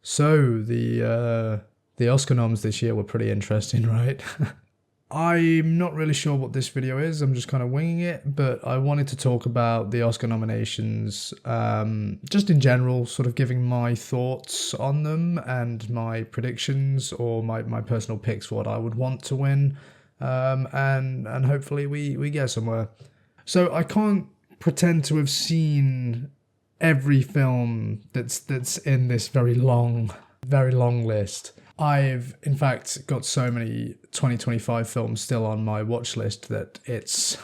So the Oscar noms this year were pretty interesting, right? I'm not really sure what this video is. I'm just kind of winging it, but I wanted to talk about the Oscar nominations, just in general, sort of giving my thoughts on them and my predictions or my personal picks for what I would want to win, and hopefully we get somewhere. So I can't pretend to have seen every film that's in this very long list. I've, in fact, got so many 2025 films still on my watch list that it's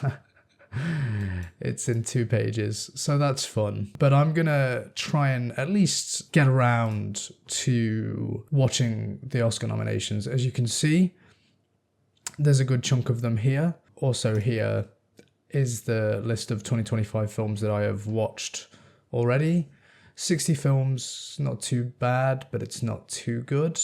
in 2 pages, so that's fun. But I'm gonna try and at least get around to watching the Oscar nominations. As you can see, there's a good chunk of them here. Also here is the list of 2025 films that I have watched already. 60 films, not too bad, but it's not too good.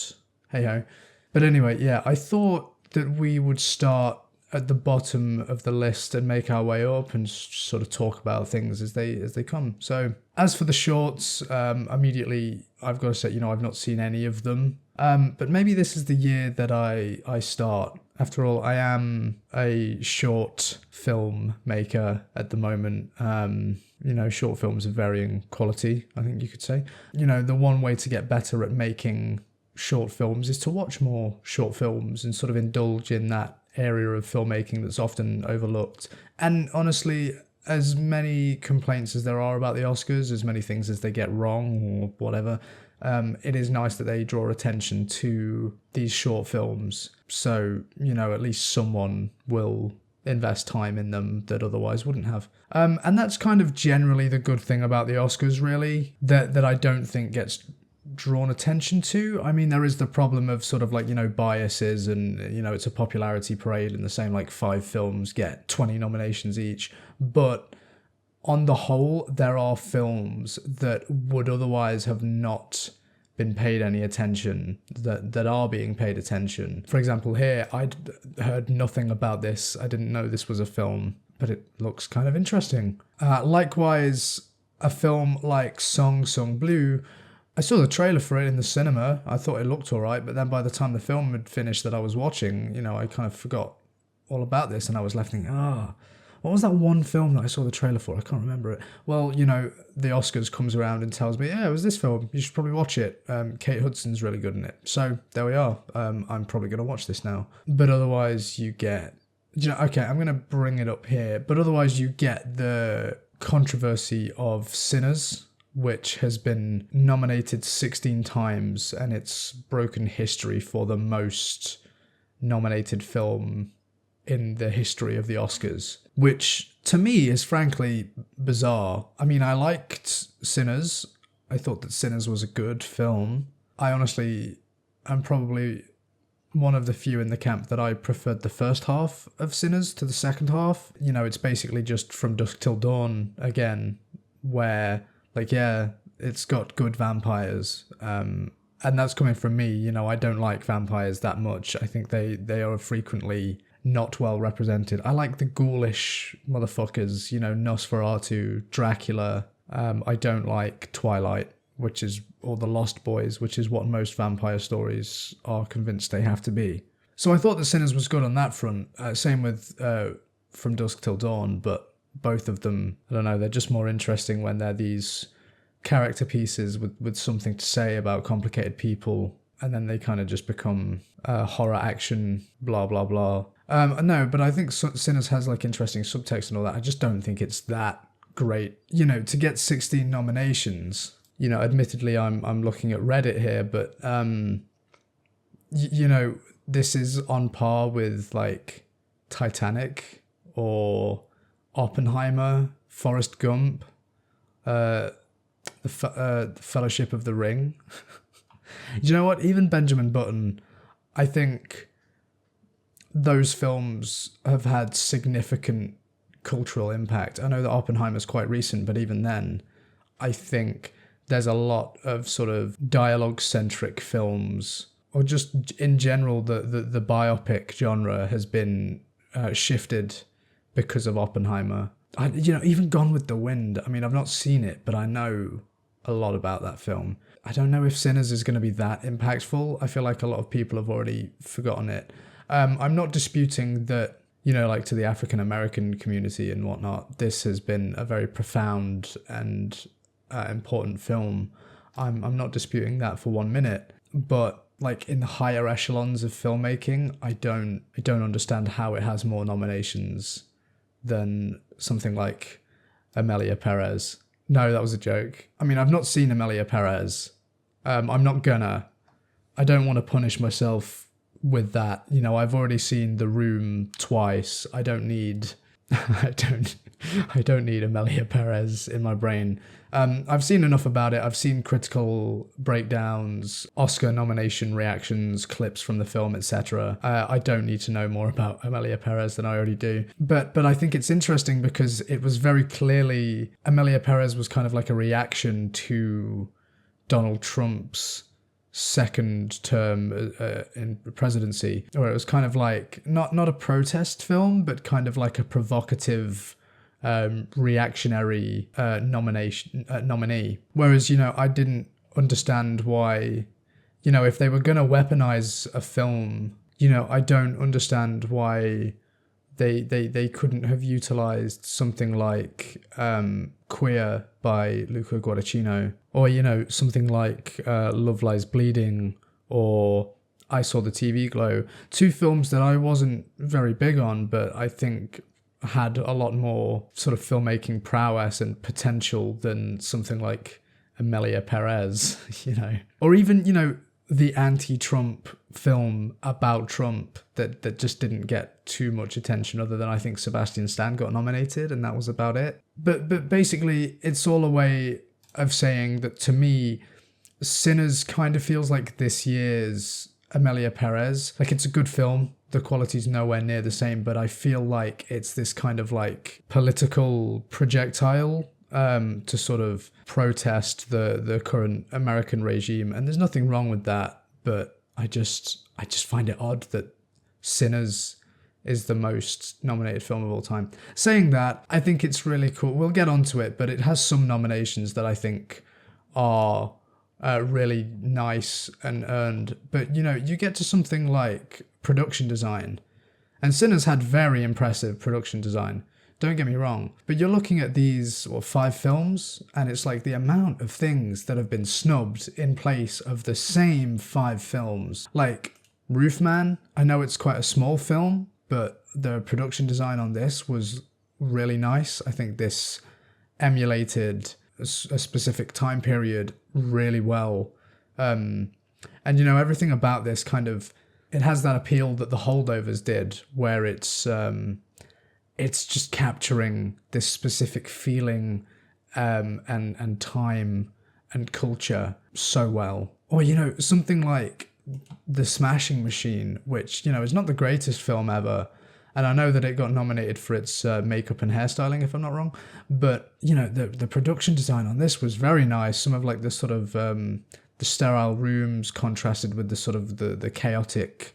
Hey ho. But anyway, yeah, I thought that we would start at the bottom of the list and make our way up and sort of talk about things as they come. So as for the shorts, immediately I've got to say, I've not seen any of them. But maybe this is the year that I start. After all, I am a short film maker at the moment. Short films of varying quality, I think you could say. The one way to get better at making short films is to watch more short films and sort of indulge in that area of filmmaking that's often overlooked. And honestly, as many complaints as there are about the Oscars, as many things as they get wrong or whatever, it is nice that they draw attention to these short films. So, at least someone will invest time in them that otherwise wouldn't have. And that's kind of generally the good thing about the Oscars, really, that I don't think gets drawn attention to. I mean, there is the problem of sort of biases and, it's a popularity parade and the same 5 films get 20 nominations each. But on the whole, there are films that would otherwise have not been paid any attention that are being paid attention. For example, here, I'd heard nothing about this. I didn't know this was a film, but it looks kind of interesting. Likewise, a film like Song Sung Blue, I saw the trailer for it in the cinema. I thought it looked all right, but then by the time the film had finished that I was watching, I kind of forgot all about this, and I was left thinking, what was that one film that I saw the trailer for? I can't remember it. Well, the Oscars comes around and tells me, yeah, it was this film. You should probably watch it. Kate Hudson's really good in it. So there we are. I'm probably going to watch this now. But otherwise you get, okay, I'm going to bring it up here. But otherwise you get the controversy of Sinners, which has been nominated 16 times, and it's broken history for the most nominated film in the history of the Oscars, which to me is frankly bizarre. I mean, I liked Sinners. I thought that Sinners was a good film. I honestly am probably one of the few in the camp that I preferred the first half of Sinners to the second half. It's basically just From Dusk Till Dawn again, where it's got good vampires. And that's coming from me. I don't like vampires that much. I think they are frequently not well represented. I like the ghoulish motherfuckers, Nosferatu, Dracula. I don't like Twilight, or The Lost Boys, which is what most vampire stories are convinced they have to be. So I thought that Sinners was good on that front. Same with From Dusk Till Dawn, but both of them, I don't know, they're just more interesting when they're these character pieces with something to say about complicated people, and then they kind of just become horror action, blah, blah, blah. No, but I think Sinners has interesting subtext and all that. I just don't think it's that great. To get 16 nominations, admittedly I'm looking at Reddit here, but, this is on par with Titanic or Oppenheimer, Forrest Gump, the Fellowship of the Ring. You know what? Even Benjamin Button, I think those films have had significant cultural impact. I know that Oppenheimer's quite recent, but even then, I think there's a lot of sort of dialogue-centric films, or just in general, the biopic genre has been shifted because of Oppenheimer. Even Gone with the Wind, I mean, I've not seen it, but I know a lot about that film. I don't know if Sinners is going to be that impactful. I feel like a lot of people have already forgotten it. I'm not disputing that, you know, like to the African American community and whatnot, this has been a very profound and important film. I'm not disputing that for 1 minute, but like in the higher echelons of filmmaking, I don't understand how it has more nominations than something like Amelia Perez. No, that was a joke. I mean, I've not seen Amelia Perez. I'm not gonna. I don't want to punish myself with that. You know, I've already seen The Room twice. I don't need I don't need Amelia Perez in my brain. I've seen enough about it. I've seen critical breakdowns, Oscar nomination reactions, clips from the film, etc. I don't need to know more about Amelia Perez than I already do. But I think it's interesting because it was very clearly, Amelia Perez was kind of like a reaction to Donald Trump's second term in presidency, where it was kind of like not a protest film, but kind of like a provocative reactionary nominee. Whereas, you know, I didn't understand why, you know, if they were going to weaponize a film, you know, I don't understand why they couldn't have utilized something like Queer by Luca Guadagnino, or, you know, something like Love Lies Bleeding, or I Saw the TV Glow. Two films that I wasn't very big on, but I think had a lot more sort of filmmaking prowess and potential than something like Amelia Perez, you know. Or even, you know, the anti-Trump film about Trump that just didn't get too much attention, other than I think Sebastian Stan got nominated, and that was about it. But basically, it's all a way of saying that, to me, Sinners kind of feels like this year's Amelia Perez. Like, it's a good film. The quality's nowhere near the same, but I feel like it's this kind of like political projectile to sort of protest the current American regime. And there's nothing wrong with that, but I just find it odd that Sinners is the most nominated film of all time. Saying that, I think it's really cool. We'll get onto it, but it has some nominations that I think are really nice and earned. But, you know, you get to something like production design, and Sinners had very impressive production design, don't get me wrong, but you're looking at these 5 films, and it's like the amount of things that have been snubbed in place of the same 5 films. Like Roofman, I know it's quite a small film, but the production design on this was really nice. I think this emulated a specific time period really well. And, you know, everything about this kind of, it has that appeal that The Holdovers did, where it's just capturing this specific feeling and time and culture so well. Or, you know, something like The Smashing Machine, which, you know, is not the greatest film ever. And I know that it got nominated for its makeup and hairstyling, if I'm not wrong. But, you know, the production design on this was very nice. Some of like the sort of the sterile rooms contrasted with the sort of the chaotic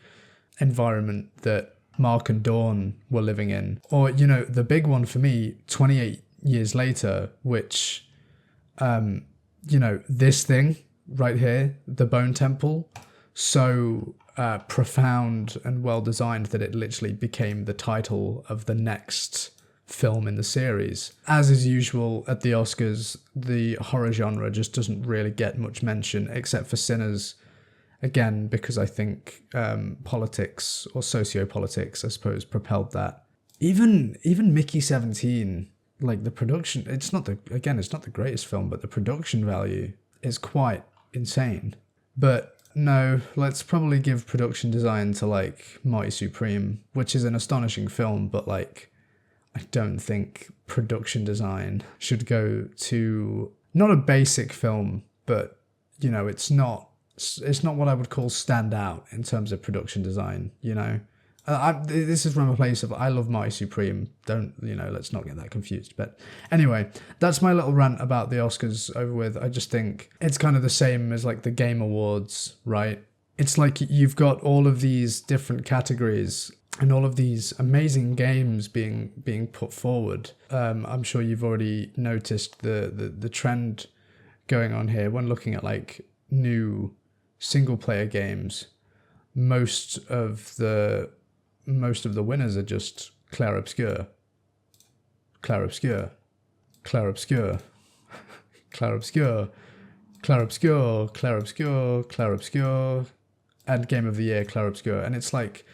environment that Mark and Dawn were living in. Or, you know, the big one for me, 28 Years Later, which, you know, this thing right here, the Bone Temple, so profound and well designed that it literally became the title of the next film in the series. As is usual at the Oscars, the horror genre just doesn't really get much mention, except for Sinners, again, because I think politics or sociopolitics, I suppose, propelled that. Even Mickey 17, like the production, it's not the greatest film, but the production value is quite insane. But no, let's probably give production design to like Mighty Supreme, which is an astonishing film, but like I don't think production design should go to, not a basic film, but, you know, it's not what I would call stand out in terms of production design, you know. This is from a place of, I love Mighty Supreme. Don't, you know, let's not get that confused. But anyway, that's my little rant about the Oscars over with. I just think it's kind of the same as like the Game Awards, right? It's like you've got all of these different categories and all of these amazing games being put forward. I'm sure you've already noticed the trend going on here when looking at like new single player games, most of the winners are just clair obscur, clair obscur, clair obscur, clair obscur, clair obscur, clair obscur, clair obscur, and game of the year clair obscur. And it's like,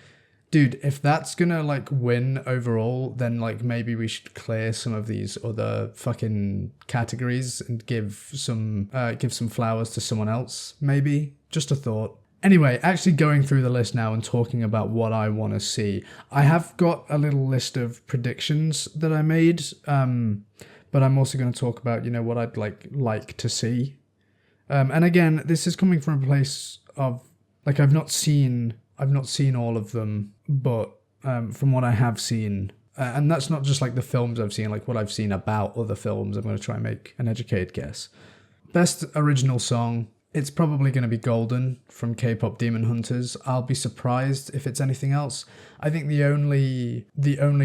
dude, if that's gonna like win overall, then like maybe we should clear some of these other fucking categories and give some flowers to someone else. Maybe. Just a thought. Anyway, actually going through the list now and talking about what I want to see. I have got a little list of predictions that I made, but I'm also going to talk about, you know, what I'd like to see. And again, this is coming from a place of like I've not seen all of them, but from what I have seen, and that's not just like the films I've seen, like what I've seen about other films. I'm going to try and make an educated guess. Best original song. It's probably going to be Golden from K-pop Demon Hunters. I'll be surprised if it's anything else. I think the only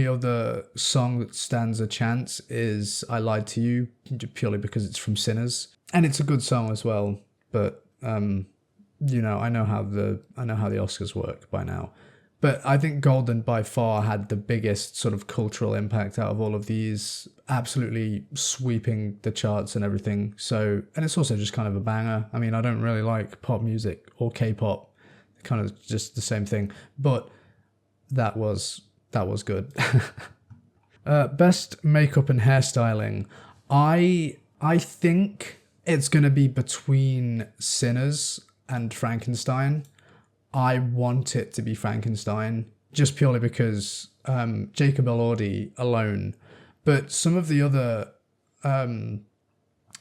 other song that stands a chance is I Lied to You, purely because it's from Sinners. And it's a good song as well, but you know, I know how the Oscars work by now. But I think Golden by far had the biggest sort of cultural impact out of all of these, absolutely sweeping the charts and everything. So, and it's also just kind of a banger. I mean, I don't really like pop music or K-pop, kind of just the same thing, but that was good. Best makeup and hairstyling. I think it's going to be between Sinners and Frankenstein. I want it to be Frankenstein, just purely because Jacob Elordi alone. But some of the other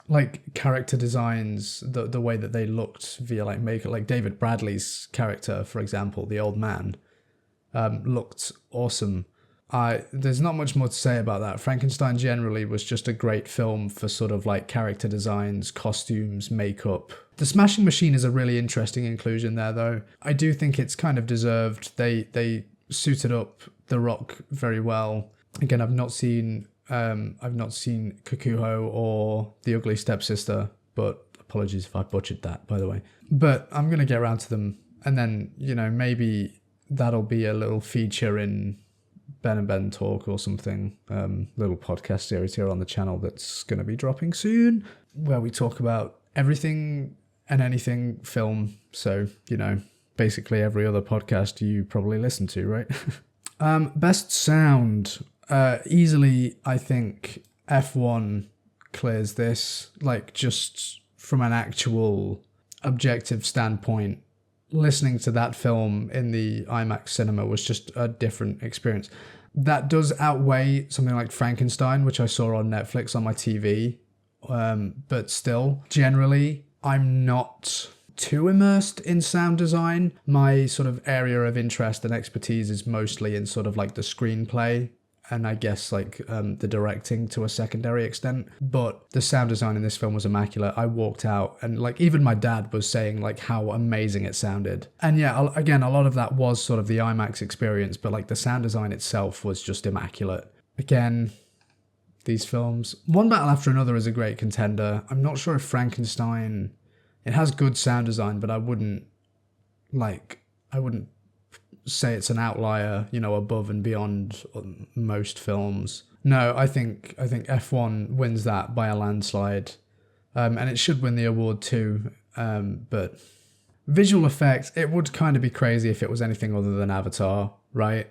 like character designs, the way that they looked via like makeup, like David Bradley's character, for example, the old man, looked awesome. There's not much more to say about that. Frankenstein generally was just a great film for sort of like character designs, costumes, makeup. The Smashing Machine is a really interesting inclusion there, though. I do think it's kind of deserved. They suited up The Rock very well. Again, I've not seen Kakuho or The Ugly Stepsister, but apologies if I butchered that, by the way. But I'm gonna get around to them, and then, you know, maybe that'll be a little feature in Ben and Ben Talk or something, little podcast series here on the channel that's going to be dropping soon, where we talk about everything and anything film. So, you know, basically every other podcast you probably listen to, right? Best sound. Easily, I think F1 clears this, like just from an actual objective standpoint. Listening to that film in the IMAX cinema was just a different experience. That does outweigh something like Frankenstein, which I saw on Netflix on my TV. But still, generally, I'm not too immersed in sound design. My sort of area of interest and expertise is mostly in sort of like the screenplay, and I guess like the directing to a secondary extent. But the sound design in this film was immaculate. I walked out and like even my dad was saying like how amazing it sounded. And yeah, again, a lot of that was sort of the IMAX experience, but like the sound design itself was just immaculate. Again, these films, One Battle After Another is a great contender. I'm not sure if Frankenstein, it has good sound design, but I wouldn't say it's an outlier, you know, above and beyond most films. No, I think F1 wins that by a landslide, and it should win the award too. But visual effects, it would kind of be crazy if it was anything other than Avatar, right?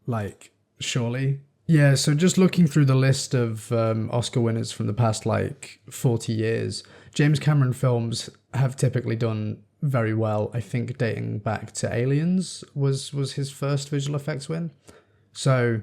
Like, surely. Yeah, so just looking through the list of Oscar winners from the past like 40 years, James Cameron films have typically done very well. I think dating back to Aliens was his first visual effects win. So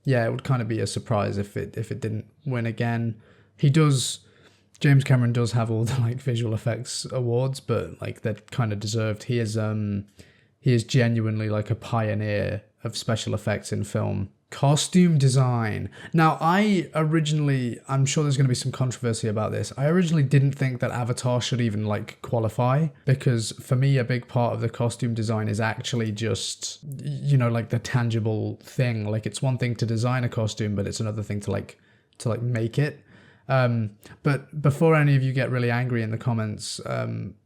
yeah, it would kind of be a surprise if it didn't win again. James Cameron does have all the like visual effects awards, but like they're kind of deserved. He is genuinely like a pioneer of special effects in film. Costume design. Now, I'm sure there's going to be some controversy about this. I originally didn't think that Avatar should even like qualify, because for me, a big part of the costume design is actually just, you know, like the tangible thing. Like it's one thing to design a costume, but it's another thing to make it. But before any of you get really angry in the comments,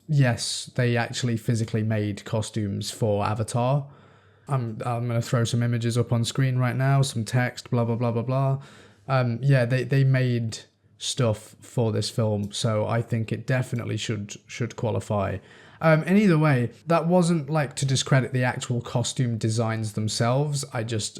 yes, they actually physically made costumes for Avatar. I'm going to throw some images up on screen right now, some text, blah, blah, blah, blah, blah. Yeah, they made stuff for this film, so I think it definitely should qualify. And either way, that wasn't like to discredit the actual costume designs themselves. I just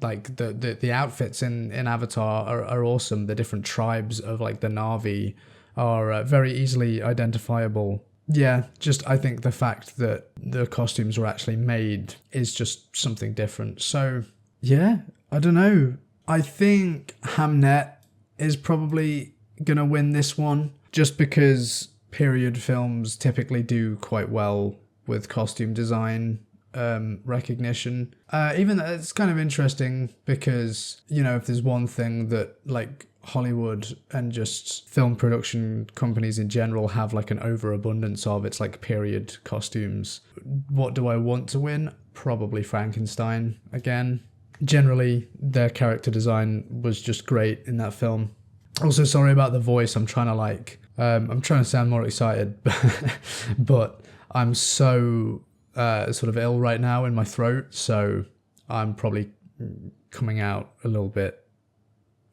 like the outfits in Avatar are awesome. The different tribes of like the Na'vi are very easily identifiable. Yeah, just I think the fact that the costumes were actually made is just something different. So yeah, I don't know. I think Hamnet is probably gonna win this one just because period films typically do quite well with costume design recognition. Even it's kind of interesting because, you know, if there's one thing that like Hollywood and just film production companies in general have like an overabundance of, it's like period costumes. What do I want to win? Probably Frankenstein again. Generally, their character design was just great in that film. Also, sorry about the voice. I'm trying to sound more excited, but I'm so sort of ill right now in my throat, so I'm probably coming out a little bit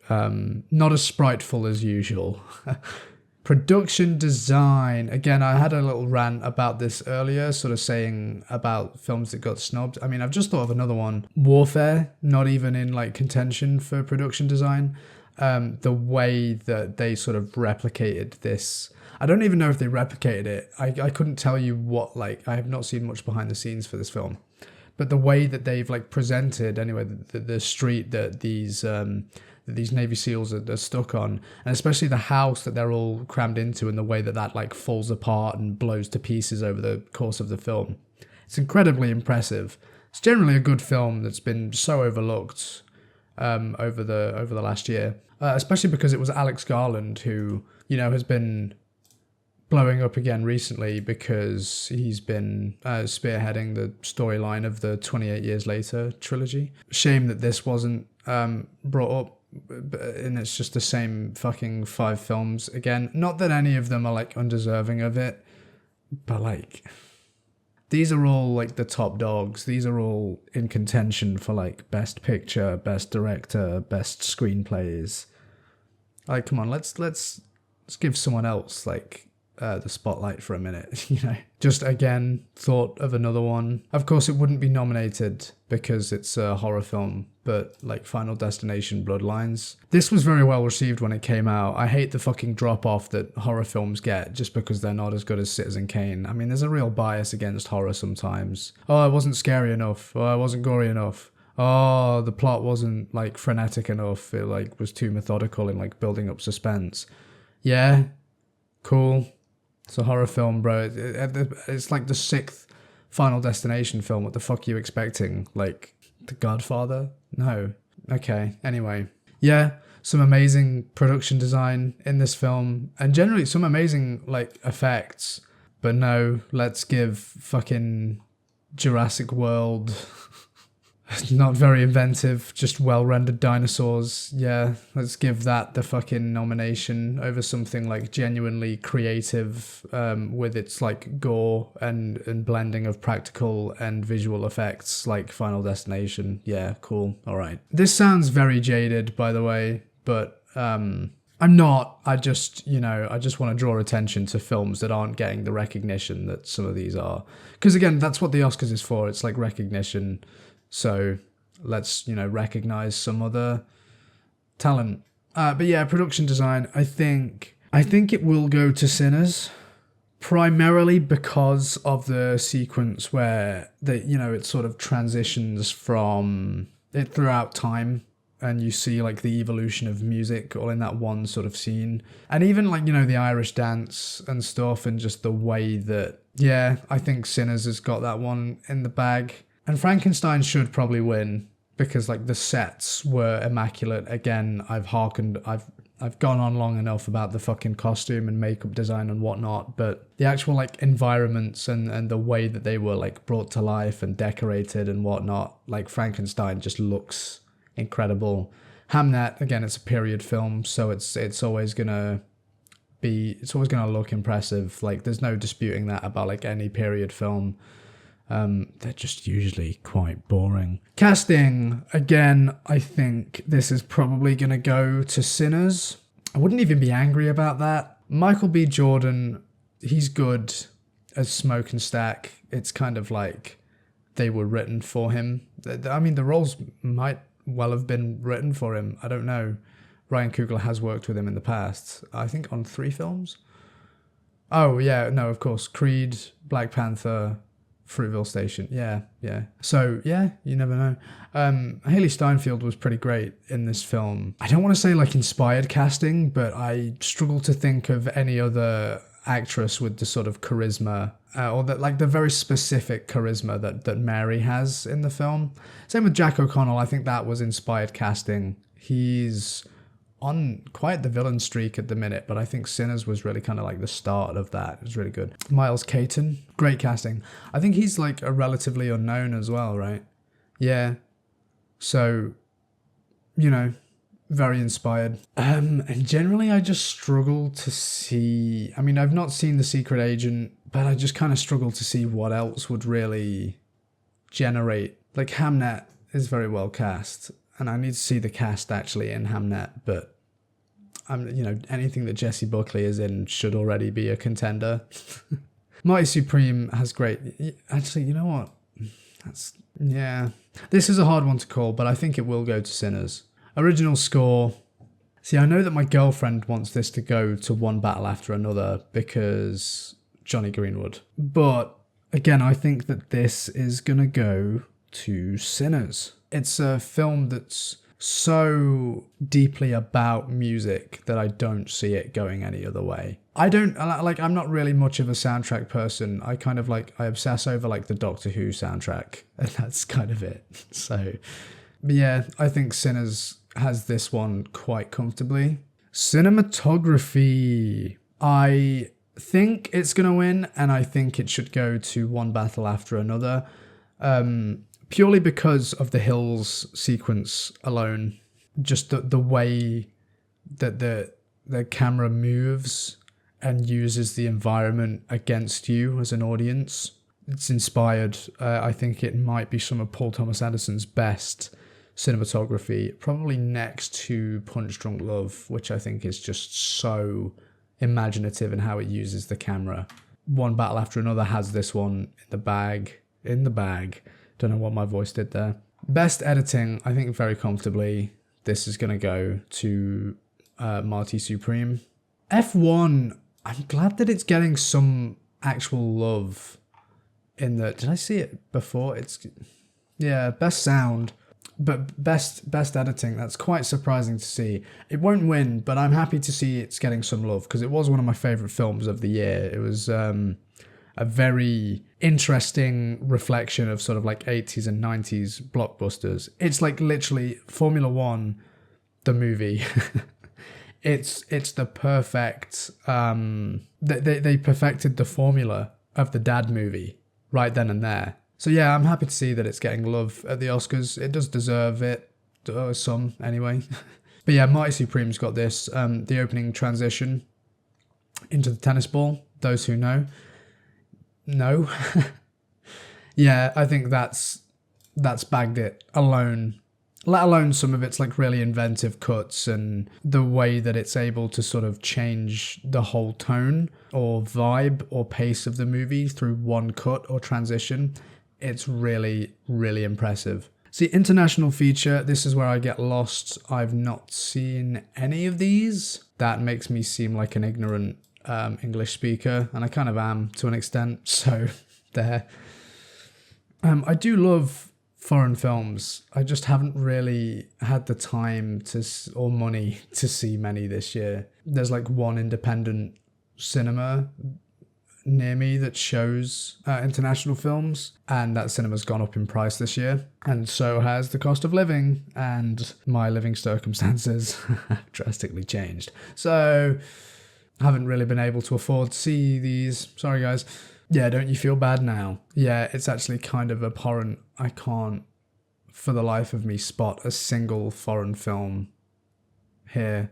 not as spriteful as usual. Production design. Again, I had a little rant about this earlier, sort of saying about films that got snubbed. I mean, I've just thought of another one. Warfare, not even in like contention for production design. The way that they sort of replicated this. I don't even know if they replicated it. I couldn't tell you what, like, I have not seen much behind the scenes for this film. But the way that they've like presented, anyway, the street that these Navy SEALs are stuck on, and especially the house that they're all crammed into, and the way that like falls apart and blows to pieces over the course of the film. It's incredibly impressive. It's generally a good film that's been so overlooked over the last year, especially because it was Alex Garland who, you know, has been blowing up again recently because he's been spearheading the storyline of the 28 Years Later trilogy. Shame that this wasn't brought up, and it's just the same fucking 5 films again. Not that any of them are like undeserving of it, but like these are all like the top dogs. These are all in contention for like best picture, best director, best screenplays. Like, come on, let's give someone else like the spotlight for a minute, you know. Just again, thought of another one. Of course, it wouldn't be nominated because it's a horror film, but like Final Destination Bloodlines. This was very well received when it came out. I hate the fucking drop-off that horror films get just because they're not as good as Citizen Kane. I mean, there's a real bias against horror sometimes. Oh, it wasn't scary enough. Oh, it wasn't gory enough. Oh, the plot wasn't like frenetic enough. It like was too methodical in like building up suspense. Yeah, cool. It's a horror film, bro. It's like the 6th Final Destination film. What the fuck are you expecting? Like The Godfather? No. Okay, anyway. Yeah, some amazing production design in this film. And generally some amazing like effects. But no, let's give fucking Jurassic World... Not very inventive, just well-rendered dinosaurs. Yeah, let's give that the fucking nomination over something like genuinely creative with its like gore and blending of practical and visual effects like Final Destination. Yeah, cool. All right. This sounds very jaded, by the way, but I'm not. I just want to draw attention to films that aren't getting the recognition that some of these are. Because again, that's what the Oscars is for. It's like recognition. So let's, recognize some other talent. But yeah, production design, I think it will go to Sinners, primarily because of the sequence where it sort of transitions from it throughout time, and you see like the evolution of music all in that one sort of scene. And even like, the Irish dance and stuff, and just the way that, yeah, I think Sinners has got that one in the bag. And Frankenstein should probably win because like the sets were immaculate. Again, I've gone on long enough about the fucking costume and makeup design and whatnot, but the actual like environments and the way that they were like brought to life and decorated and whatnot, like Frankenstein just looks incredible. Hamnet, again, it's a period film, so it's always gonna look impressive. Like, there's no disputing that about like any period film. They're just usually quite boring. Casting, again, I think this is probably gonna go to Sinners. I wouldn't even be angry about that. Michael B. Jordan, he's good as Smoke and Stack. It's kind of like they were written for him. I mean, the roles might well have been written for him. I don't know. Ryan Coogler has worked with him in the past, I think on 3 films. Oh, yeah, no, of course. Creed, Black Panther, Fruitville Station. Yeah. So, yeah, you never know. Haley Steinfeld was pretty great in this film. I don't want to say like inspired casting, but I struggle to think of any other actress with the sort of charisma or that like the very specific charisma that Mary has in the film. Same with Jack O'Connell. I think that was inspired casting. He's on quite the villain streak at the minute, but I think Sinners was really kind of like the start of that. It was really good. Miles Caton, great casting. I think he's like a relatively unknown as well, right? Yeah. So, you know, very inspired. And generally I just struggle to see, I mean, I've not seen The Secret Agent, but I just kind of struggle to see what else would really generate. Like Hamnet is very well cast, and I need to see the cast actually in Hamnet, but anything that Jessie Buckley is in should already be a contender. Mighty Supreme has great, actually, you know what? This is a hard one to call, but I think it will go to Sinners. Original score. See, I know that my girlfriend wants this to go to One Battle After Another because Johnny Greenwood. But again, I think that this is going to go to Sinners. It's a film that's so deeply about music that I don't see it going any other way. I'm not really much of a soundtrack person. I obsess over like the Doctor Who soundtrack, and that's kind of it. So, but yeah, I think Sinners has this one quite comfortably. Cinematography. I think it's going to win, and I think it should go to One Battle After Another. Purely because of the hills sequence alone. Just the way that the camera moves and uses the environment against you as an audience. It's inspired. I think it might be some of Paul Thomas Anderson's best cinematography, probably next to Punch Drunk Love, which I think is just so imaginative in how it uses the camera. One Battle After Another has this one in the bag. Don't know what my voice did there. Best editing, I think very comfortably this is going to go to Marty Supreme. F1, I'm glad that it's getting some actual love in the... Did I see it before? Best sound. But best editing, that's quite surprising to see. It won't win, but I'm happy to see it's getting some love because it was one of my favourite films of the year. It was a very interesting reflection of sort of like 80s and 90s blockbusters. It's like literally Formula One, the movie. It's the perfect... They perfected the formula of the dad movie right then and there. So yeah, I'm happy to see that it's getting love at the Oscars. It does deserve it, some anyway. But yeah, Mighty Supreme's got this. The opening transition into the tennis ball. Those who know. Yeah, I think that's bagged it alone. Let alone some of its like really inventive cuts and the way that it's able to sort of change the whole tone or vibe or pace of the movie through one cut or transition. It's really, really impressive. See, international feature, this is where I get lost. I've not seen any of these. That makes me seem like an ignorant English speaker, and I kind of am to an extent, so there. I do love foreign films. I just haven't really had the time or money to see many this year. There's like one independent cinema near me that shows international films, and that cinema's gone up in price this year, and so has the cost of living, and my living circumstances have drastically changed, so I haven't really been able to afford to see these. Sorry guys. Yeah, don't you feel bad now? Yeah, it's actually kind of abhorrent. I can't for the life of me spot a single foreign film here.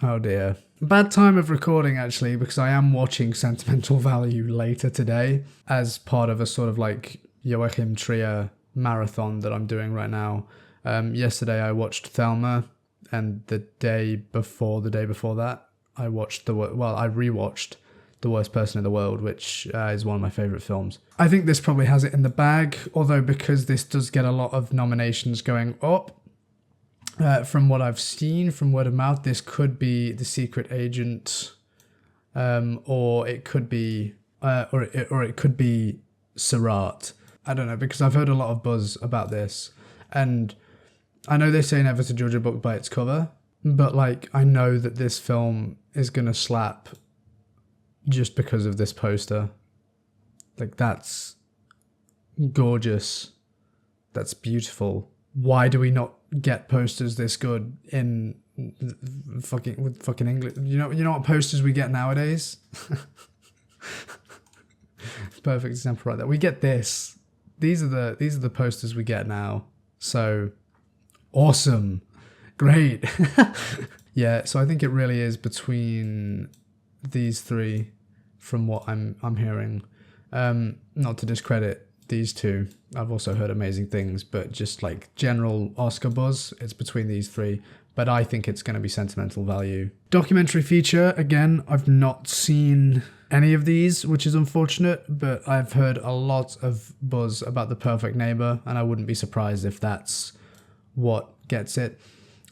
Oh dear. Bad time of recording actually, because I am watching Sentimental Value later today as part of a sort of like Joachim Trier marathon that I'm doing right now. Yesterday I watched Thelma, and the day before that I rewatched The Worst Person in the World, which is one of my favourite films. I think this probably has it in the bag, although because this does get a lot of nominations going up, from what I've seen from word of mouth, this could be The Secret Agent, or it could be Surat. I don't know, because I've heard a lot of buzz about this, and I know they say never to judge a book by its cover, but like I know that this film is gonna slap just because of this poster. Like, that's gorgeous. That's beautiful. Why do we not get posters this good in fucking English? You know what posters we get nowadays? Perfect example right there. We get this. These are the posters we get now. So awesome. Great. Yeah, so I think it really is between these three from what I'm hearing. Not to discredit these two. I've also heard amazing things, but just like general Oscar buzz, it's between these three. But I think it's going to be Sentimental Value. Documentary feature, again, I've not seen any of these, which is unfortunate, but I've heard a lot of buzz about The Perfect Neighbor, and I wouldn't be surprised if that's what gets it.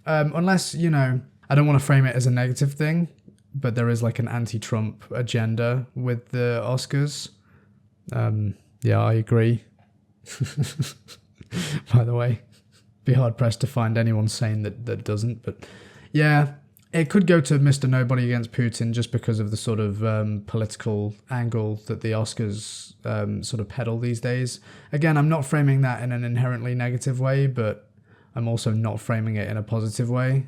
Unless, I don't want to frame it as a negative thing, but there is like an anti-Trump agenda with the Oscars. Yeah, I agree. By the way, be hard pressed to find anyone saying that doesn't. But yeah, it could go to Mr. Nobody Against Putin just because of the sort of political angle that the Oscars sort of peddle these days. Again, I'm not framing that in an inherently negative way, but I'm also not framing it in a positive way.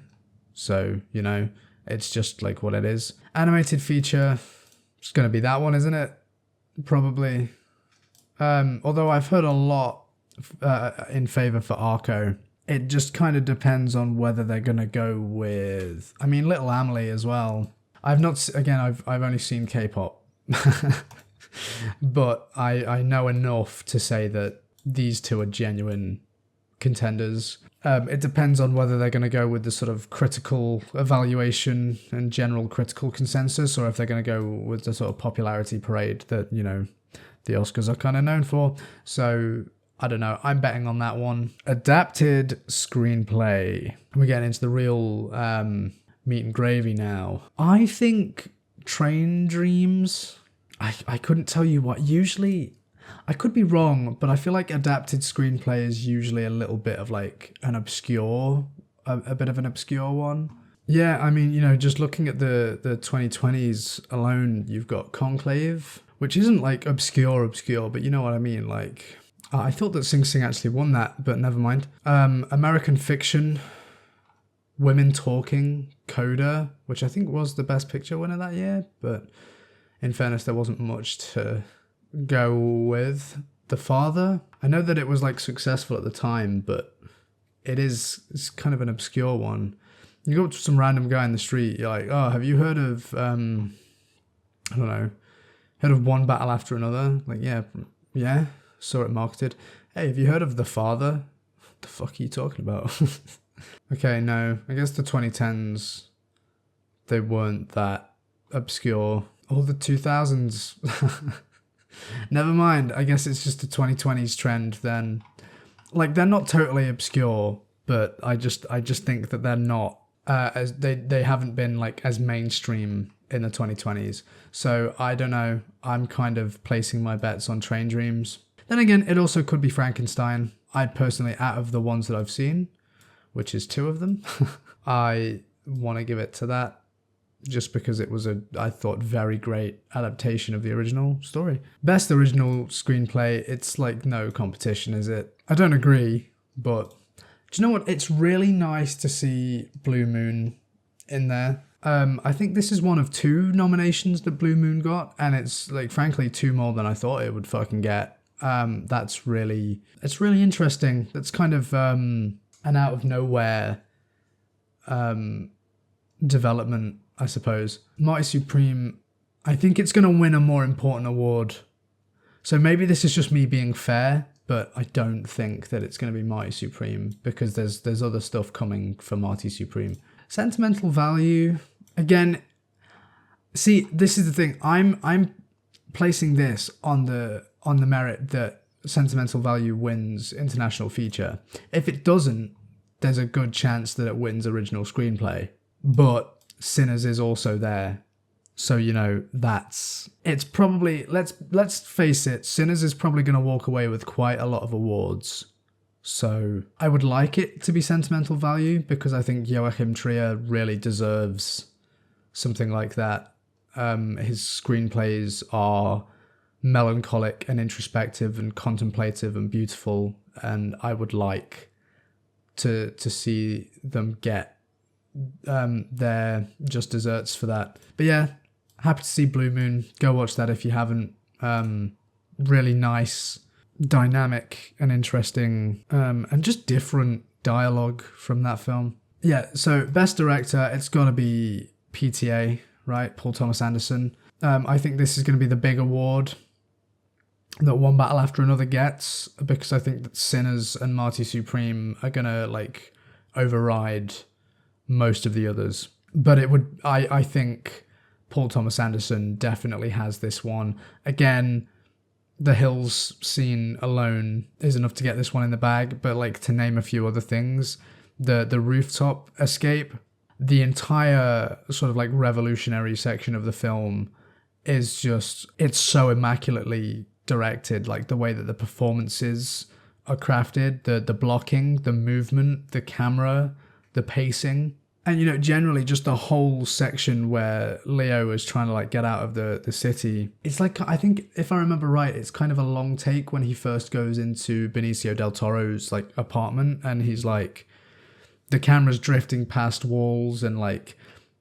So, it's just like what it is. Animated feature, it's going to be that one, isn't it? Probably. Although I've heard a lot in favour for Arco. It just kind of depends on whether they're going to go with... I mean, Little Amelie as well. I've only seen K-pop. But I know enough to say that these two are genuine contenders. It depends on whether they're going to go with the sort of critical evaluation and general critical consensus, or if they're going to go with the sort of popularity parade that, the Oscars are kind of known for. So, I don't know. I'm betting on that one. Adapted screenplay. We're getting into the real meat and gravy now. I think Train Dreams. I couldn't tell you what. Usually, I could be wrong, but I feel like adapted screenplay is usually a little bit of like an obscure, a bit of an obscure one. Yeah, I mean, just looking at the 2020s alone, you've got Conclave, which isn't like obscure, but you know what I mean. Like, I thought that Sing Sing actually won that, but never mind. American Fiction, Women Talking, Coda, which I think was the Best Picture winner that year, but in fairness, there wasn't much to go with. The Father, I know that it was like successful at the time, but it's kind of an obscure one. You go up to some random guy in the street, you're like, oh, have you heard of, I don't know, heard of One Battle After Another? Like, yeah, saw it marketed. Hey, have you heard of The Father? What the fuck are you talking about? Okay, no, I guess the 2010s, they weren't that obscure. Or the 2000s. Never mind, I guess it's just a 2020s trend then. Like, they're not totally obscure, but I just think that they're not, as they haven't been like as mainstream in the 2020s. So I don't know, I'm kind of placing my bets on Train Dreams. Then again, it also could be Frankenstein. I personally, out of the ones that I've seen, which is 2 of them, I want to give it to that. Just because it was I thought, very great adaptation of the original story. Best original screenplay, it's like no competition, is it? I don't agree, but do you know what? It's really nice to see Blue Moon in there. I think this is one of 2 nominations that Blue Moon got, and it's like, frankly, 2 more than I thought it would fucking get. It's really interesting. That's kind of an out of nowhere development, I suppose. Marty Supreme, I think it's going to win a more important award. So maybe this is just me being fair, but I don't think that it's going to be Marty Supreme because there's other stuff coming for Marty Supreme. Sentimental value, again, see, this is the thing. I'm placing this on the merit that sentimental value wins international feature. If it doesn't, there's a good chance that it wins original screenplay. But Sinners is also there. So, you know, it's probably, let's face it, Sinners is probably going to walk away with quite a lot of awards. So I would like it to be sentimental value because I think Joachim Trier really deserves something like that. His screenplays are melancholic and introspective and contemplative and beautiful, and I would like to see them get their just desserts for that. But yeah, happy to see Blue Moon. Go watch that if you haven't. Really nice, dynamic and interesting, and just different dialogue from that film. Yeah, so best director, it's got to be PTA, right? Paul Thomas Anderson. I think this is going to be the big award that One Battle After Another gets, because I think that Sinners and Marty Supreme are going to like override most of the others. But it would, I think Paul Thomas Anderson definitely has this one. Again, the Hills scene alone is enough to get this one in the bag, but like to name a few other things, the rooftop escape, the entire sort of like revolutionary section of the film is just, it's so immaculately directed, like the way that the performances are crafted, the blocking, the movement, the camera, the pacing. And, you know, generally just the whole section where Leo is trying to like get out of the city. It's like, I think if I remember right, it's kind of a long take when he first goes into Benicio del Toro's like apartment, and he's like, the camera's drifting past walls, and like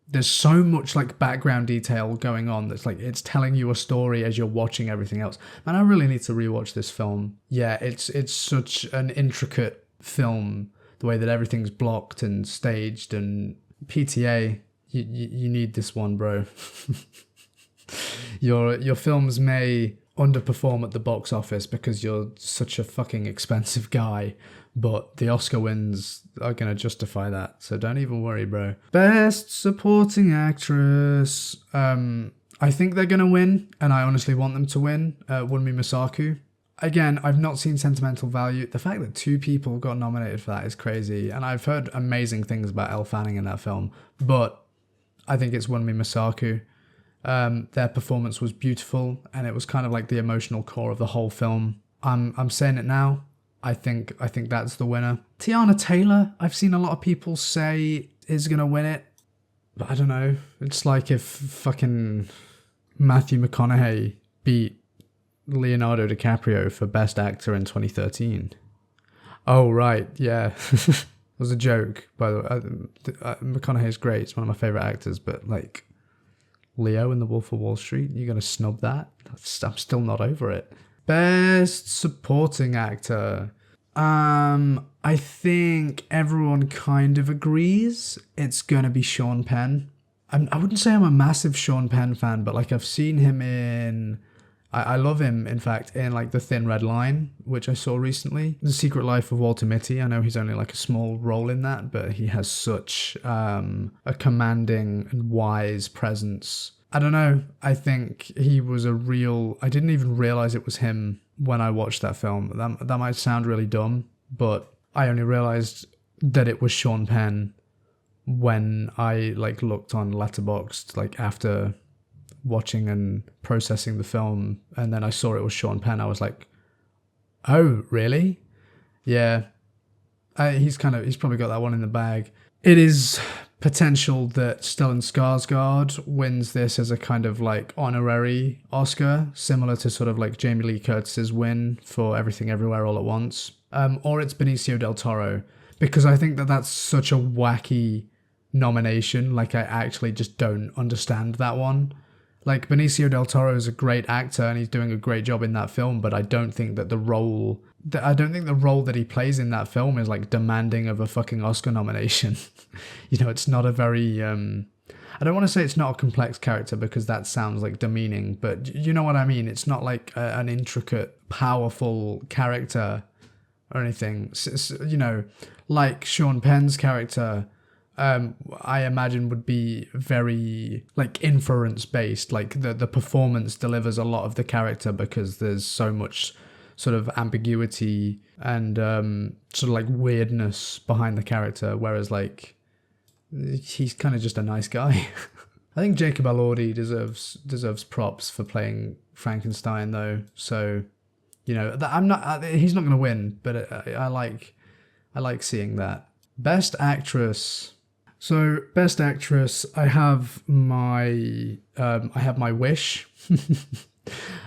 there's so much like background detail going on that's like it's telling you a story as you're watching everything else. Man, I really need to rewatch this film. Yeah, it's such an intricate film, the way that everything's blocked and staged. And PTA, you need this one, bro. Your films may underperform at the box office because you're such a fucking expensive guy, but the Oscar wins are going to justify that, so don't even worry, bro. Best Supporting Actress. I think they're going to win, and I honestly want them to win. Wunmi Mosaku. Again, I've not seen Sentimental Value. The fact that 2 people got nominated for that is crazy, and I've heard amazing things about Elle Fanning in that film, but I think it's Wunmi Mosaku. Their performance was beautiful, and it was kind of like the emotional core of the whole film. I'm saying it now. I think that's the winner. Tiana Taylor, I've seen a lot of people say is gonna win it, but I don't know. It's like if fucking Matthew McConaughey beat Leonardo DiCaprio for Best Actor in 2013. Oh right, yeah. It was a joke, by the way. McConaughey's great. It's one of my favorite actors, but like Leo in The Wolf of Wall Street, you're gonna snub that? I'm still not over it. Best Supporting Actor. I think everyone kind of agrees it's gonna be Sean Penn. I wouldn't say I'm a massive Sean Penn fan, but like I've seen him in, I love him, in fact, in like The Thin Red Line, which I saw recently. The Secret Life of Walter Mitty. I know he's only like a small role in that, but he has such a commanding and wise presence. I don't know. I think he was a real... I didn't even realize it was him when I watched that film. That might sound really dumb, but I only realized that it was Sean Penn when I like looked on Letterboxd, like after watching and processing the film, and then I saw it was Sean Penn. I was like, oh, really? Yeah. He's probably got that one in the bag. It is potential that Stellan Skarsgård wins this as a kind of like honorary Oscar, similar to sort of like Jamie Lee Curtis's win for Everything Everywhere All at Once. Or it's Benicio del Toro, because I think that that's such a wacky nomination. Like I actually just don't understand that one. Like, Benicio del Toro is a great actor and he's doing a great job in that film, but I don't think that the role that he plays in that film is like demanding of a fucking Oscar nomination. You know, it's not a very I don't want to say it's not a complex character because that sounds like demeaning, but you know what I mean. It's not like an intricate, powerful character or anything. You know, like Sean Penn's character, I imagine would be very like inference based. Like the performance delivers a lot of the character because there's so much sort of ambiguity and sort of like weirdness behind the character, whereas like he's kind of just a nice guy. I think Jacob Elordi deserves props for playing Frankenstein though. So, you know, he's not going to win, but I like seeing that. Best Actress. So, Best Actress, I have my wish.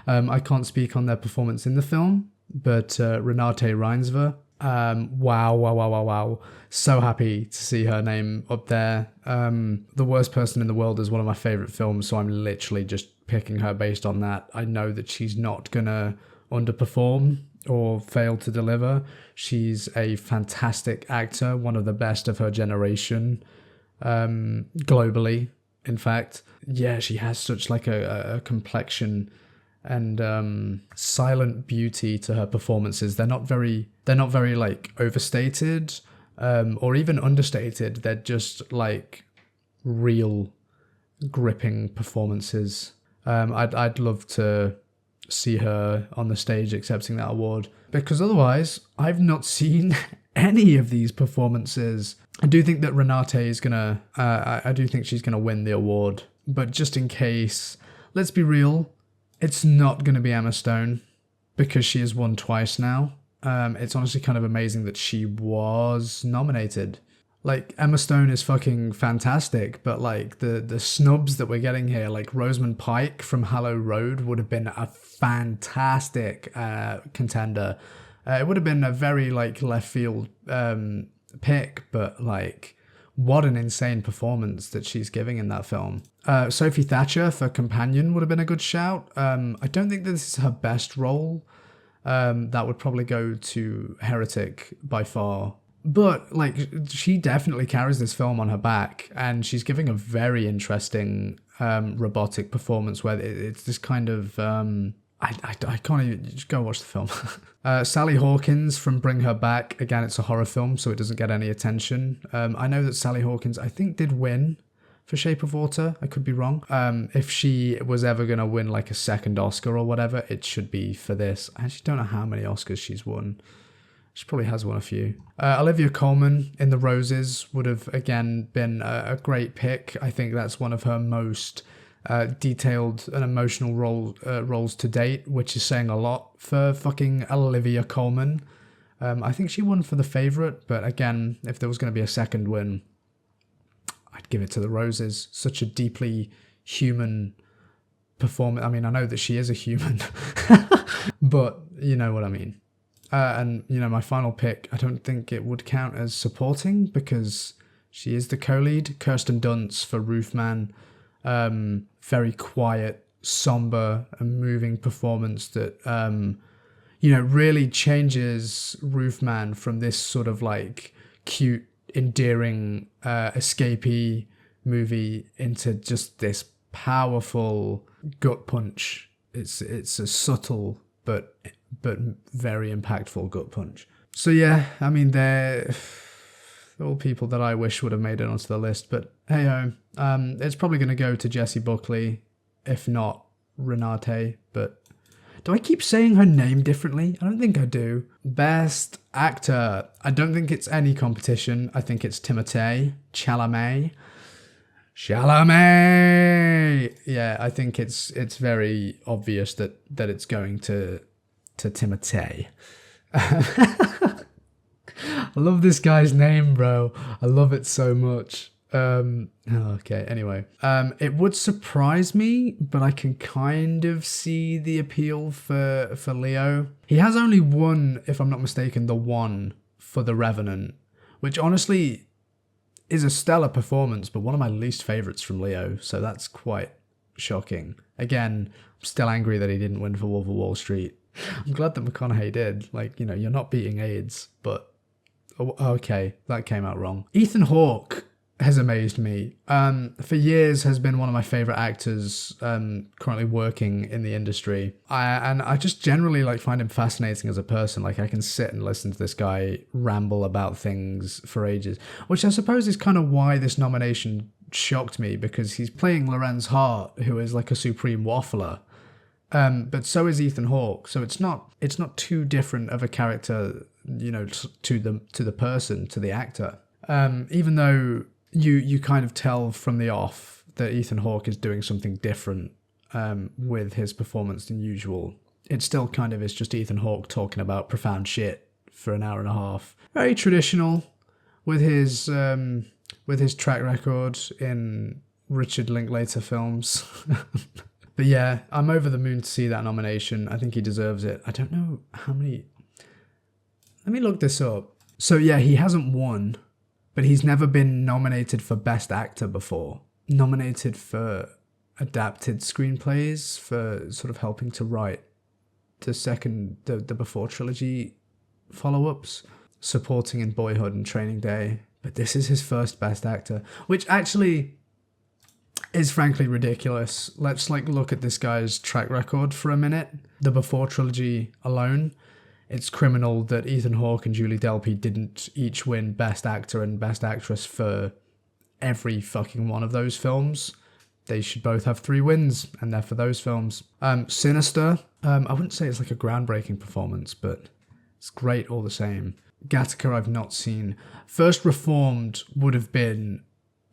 I can't speak on their performance in the film, but Renate Reinsve. Wow. So happy to see her name up there. The Worst Person in the World is one of my favorite films, so I'm literally just picking her based on that. I know that she's not gonna underperform or fail to deliver. She's a fantastic actor, one of the best of her generation, globally, in fact. Yeah, she has such like a complexion and silent beauty to her performances. They're not very like overstated or even understated. They're just like real gripping performances. I'd love to see her on the stage accepting that award, because otherwise I've not seen any of these performances. I do think that Renate is gonna I do think she's gonna win the award, but just in case, let's be real, it's not gonna be Emma Stone because she has won twice now. It's honestly kind of amazing that she was nominated. Like, Emma Stone is fucking fantastic, but like the snubs that we're getting here, like Rosamund Pike from Hallow Road would have been a fantastic contender. It would have been a very like left field pick, but like what an insane performance that she's giving in that film. Sophie Thatcher for Companion would have been a good shout. I don't think that this is her best role. That would probably go to Heretic by far. But like, she definitely carries this film on her back, and she's giving a very interesting robotic performance where it's this kind of I can't even, just go watch the film. Sally Hawkins from Bring Her Back. Again, it's a horror film, so it doesn't get any attention. I know that Sally Hawkins, I think, did win for Shape of Water. I could be wrong. If she was ever going to win like a second Oscar or whatever, it should be for this. I actually don't know how many Oscars she's won. She probably has won a few. Olivia Colman in The Roses would have, again, been a great pick. I think that's one of her most detailed and emotional roles to date, which is saying a lot for fucking Olivia Colman. I think she won for The Favourite, but again, if there was going to be a second win, I'd give it to The Roses. Such a deeply human performance. I mean, I know that she is a human, but you know what I mean. And, you know, my final pick, I don't think it would count as supporting because she is the co-lead. Kirsten Dunst for Roofman. Very quiet, somber, and moving performance that, you know, really changes Roofman from this sort of like cute, endearing, escapee movie into just this powerful gut punch. It's a subtle but very impactful gut punch. So yeah, I mean, they're all people that I wish would have made it onto the list, but hey ho, it's probably going to go to Jessie Buckley, if not Renate. But do I keep saying her name differently? I don't think I do. Best Actor, I don't think it's any competition. I think it's Timothée Chalamet. Yeah, I think it's very obvious that it's going to Timothée. I love this guy's name, bro. I love it so much. Okay, anyway. It would surprise me, but I can kind of see the appeal for Leo. He has only won, if I'm not mistaken, the one for The Revenant, which honestly is a stellar performance, but one of my least favourites from Leo, so that's quite shocking. Again, I'm still angry that he didn't win for Wolf of Wall Street. I'm glad that McConaughey did. Like, you know, you're not beating AIDS, but okay, that came out wrong. Ethan Hawke has amazed me. For years has been one of my favorite actors currently working in the industry. I just generally like find him fascinating as a person. Like, I can sit and listen to this guy ramble about things for ages, which I suppose is kind of why this nomination shocked me, because he's playing Lorenz Hart, who is like a supreme waffler. But so is Ethan Hawke. So it's not too different of a character, you know, to the person, to the actor. Even though you kind of tell from the off that Ethan Hawke is doing something different with his performance than usual. It still kind of is just Ethan Hawke talking about profound shit for an hour and a half. Very traditional with his track record in Richard Linklater films. But yeah, I'm over the moon to see that nomination. I think he deserves it. I don't know how many... Let me look this up. So yeah, he hasn't won, but he's never been nominated for Best Actor before. Nominated for adapted screenplays, for sort of helping to write the Before trilogy follow-ups, supporting in Boyhood and Training Day. But this is his first Best Actor, which actually is frankly ridiculous. Let's like look at this guy's track record for a minute. The Before trilogy alone, it's criminal that Ethan Hawke and Julie Delpy didn't each win Best Actor and Best Actress for every fucking one of those films. They should both have 3 wins, and they're for those films. Sinister, I wouldn't say it's like a groundbreaking performance, but it's great all the same. Gattaca I've not seen. First Reformed would have been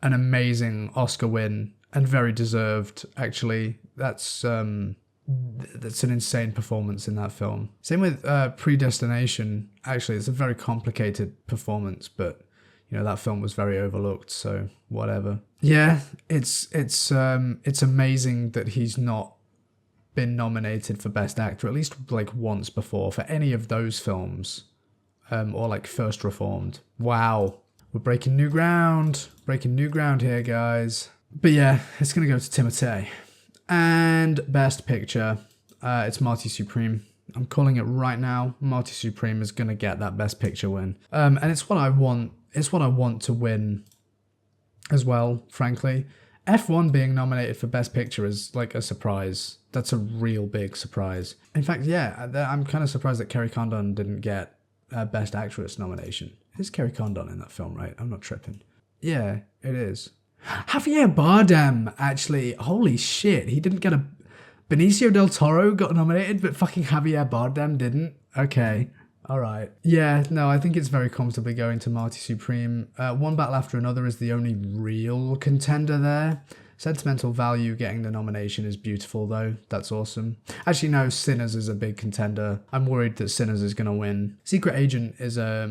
an amazing Oscar win, and very deserved, actually. That's an insane performance in that film. Same with Predestination. Actually, it's a very complicated performance, but you know, that film was very overlooked, so whatever. Yeah, it's amazing that he's not been nominated for Best Actor at least like once before for any of those films, or like First Reformed. Wow, we're breaking new ground here, guys. But yeah, it's gonna go to Timothée. And Best Picture, it's Marty Supreme. I'm calling it right now. Marty Supreme is gonna get that Best Picture win. And it's what I want. It's what I want to win as well, frankly. F1 being nominated for Best Picture is like a surprise. That's a real big surprise. In fact, yeah, I'm kind of surprised that Kerry Condon didn't get a Best Actress nomination. Is Kerry Condon in that film, right? I'm not tripping. Yeah, it is. Javier Bardem, actually. Holy shit, he didn't get a... Benicio del Toro got nominated, but fucking Javier Bardem didn't? Okay, alright. Yeah, no, I think it's very comfortably going to Marty Supreme. One Battle After Another is the only real contender there. Sentimental Value getting the nomination is beautiful, though. That's awesome. Actually, no, Sinners is a big contender. I'm worried that Sinners is going to win. Secret Agent is a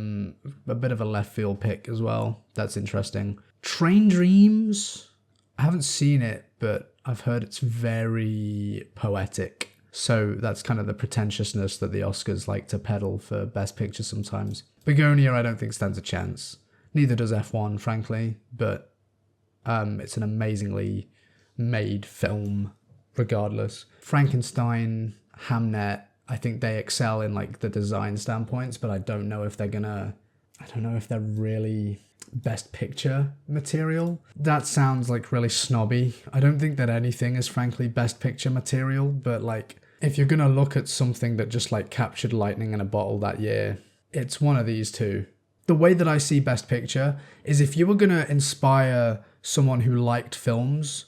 bit of a left field pick as well. That's interesting. Train Dreams? I haven't seen it, but I've heard it's very poetic. So that's kind of the pretentiousness that the Oscars like to peddle for Best Picture sometimes. Begonia, I don't think stands a chance. Neither does F1, frankly, but it's an amazingly made film, regardless. Frankenstein, Hamnet, I think they excel in like the design standpoints, but I don't know if they're really Best Picture material. That sounds like really snobby. I don't think that anything is frankly Best Picture material, but like if you're gonna look at something that just like captured lightning in a bottle that year, it's one of these two. The way that I see Best Picture is if you were gonna inspire someone who liked films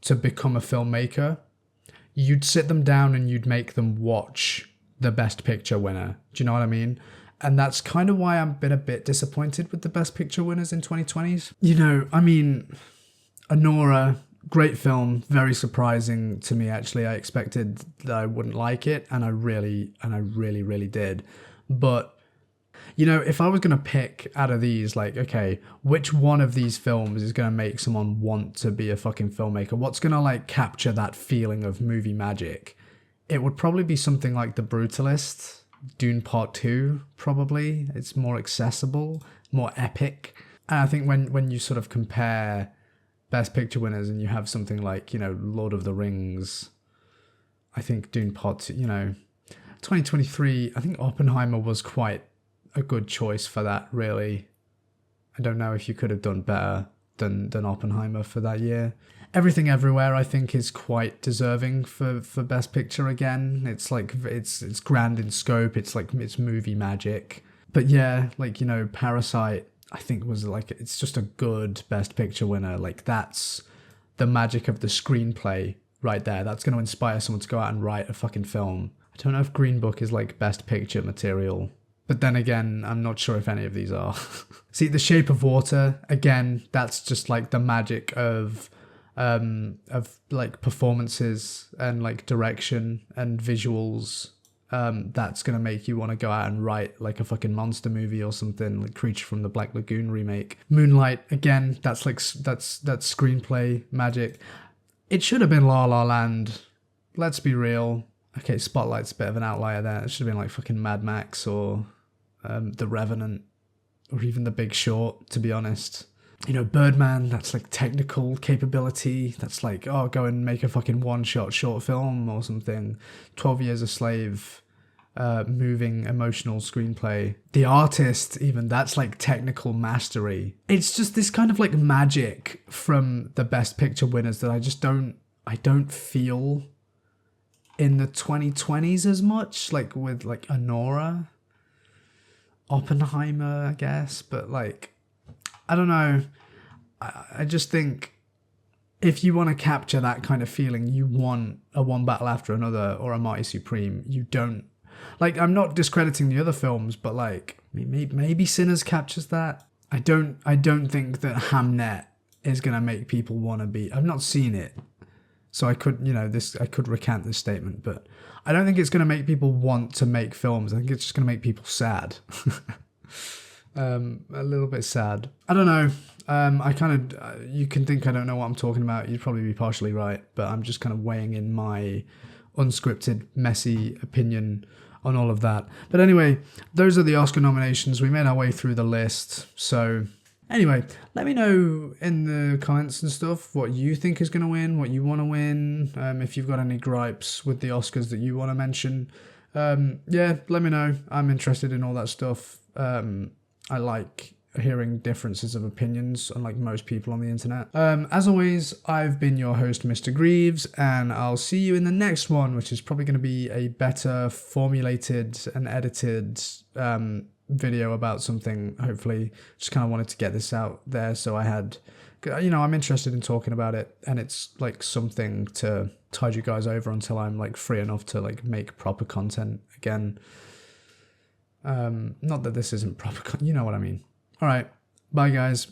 to become a filmmaker, you'd sit them down and you'd make them watch the Best Picture winner. Do you know what I mean? And that's kind of why I've been a bit disappointed with the Best Picture winners in 2020s. You know, I mean, Anora, great film, very surprising to me, actually. I expected that I wouldn't like it, and I really did. But, you know, if I was going to pick out of these, like, okay, which one of these films is going to make someone want to be a fucking filmmaker? What's going to, like, capture that feeling of movie magic? It would probably be something like The Brutalist, Dune Part 2, probably. It's more accessible, more epic. And I think when you sort of compare Best Picture winners and you have something like, you know, Lord of the Rings, I think Dune Part 2, you know, 2023, I think Oppenheimer was quite a good choice for that, really. I don't know if you could have done better than Oppenheimer for that year. Everything Everywhere, I think, is quite deserving for Best Picture again. It's like, it's grand in scope, it's like, it's movie magic. But yeah, like, you know, Parasite, I think was like, it's just a good Best Picture winner. Like, that's the magic of the screenplay right there. That's going to inspire someone to go out and write a fucking film. I don't know if Green Book is like Best Picture material, but then again, I'm not sure if any of these are. See, The Shape of Water, again, that's just like the magic of like performances and like direction and visuals. That's gonna make you want to go out and write like a fucking monster movie or something, like Creature from the Black Lagoon remake. Moonlight, again, that's screenplay magic. It should have been La La Land. Let's be real. Okay, Spotlight's a bit of an outlier there. It should have been like fucking Mad Max or The Revenant or even The Big Short, to be honest. You know, Birdman, that's like technical capability. That's like, oh, go and make a fucking one-shot short film or something. 12 Years a Slave, moving, emotional screenplay. The Artist, even, that's like technical mastery. It's just this kind of like magic from the Best Picture winners that I don't feel in the 2020s as much, like with like Anora, Oppenheimer, I guess, but like, I don't know. I just think if you want to capture that kind of feeling, you want a One Battle After Another or a Marty Supreme. You don't, like, I'm not discrediting the other films, but like maybe Sinners captures that. I don't think that Hamnet is gonna make people want to be. I've not seen it, so I could, you know, I could recant this statement, but I don't think it's gonna make people want to make films. I think it's just gonna make people sad. A little bit sad. I don't know. I kind of, you can think I don't know what I'm talking about. You'd probably be partially right, but I'm just kind of weighing in my unscripted, messy opinion on all of that. But anyway, those are the Oscar nominations. We made our way through the list. So anyway, let me know in the comments and stuff what you think is going to win, what you want to win. If you've got any gripes with the Oscars that you want to mention. Yeah, let me know. I'm interested in all that stuff. I like hearing differences of opinions, unlike most people on the internet. As always, I've been your host, Mr. Greaves, and I'll see you in the next one, which is probably going to be a better formulated and edited video about something, hopefully. Just kind of wanted to get this out there, so I had, you know, I'm interested in talking about it, and it's like something to tide you guys over until I'm like free enough to like make proper content again. Not that this isn't proper, you know what I mean. All right, bye guys.